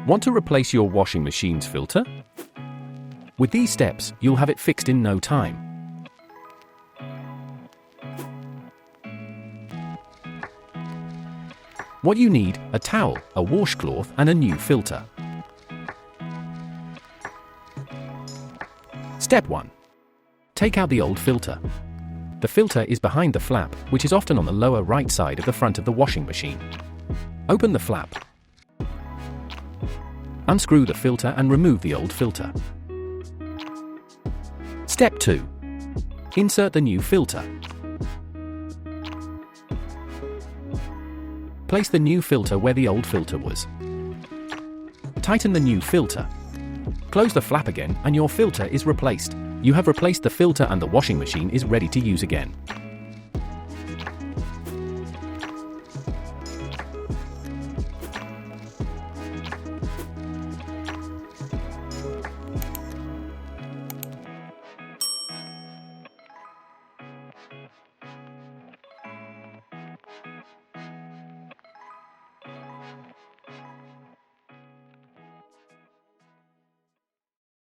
Want to replace your washing machine's filter? With these steps, you'll have it fixed in no time. What you need: a towel, a washcloth, and a new filter. Step 1. Take out the old filter. The filter is behind the flap, which is often on the lower right side of the front of the washing machine. Open the flap. Unscrew the filter and remove the old filter. Step 2. Insert the new filter. Place the new filter where the old filter was. Tighten the new filter. Close the flap again and your filter is replaced. You have replaced the filter and the washing machine is ready to use again.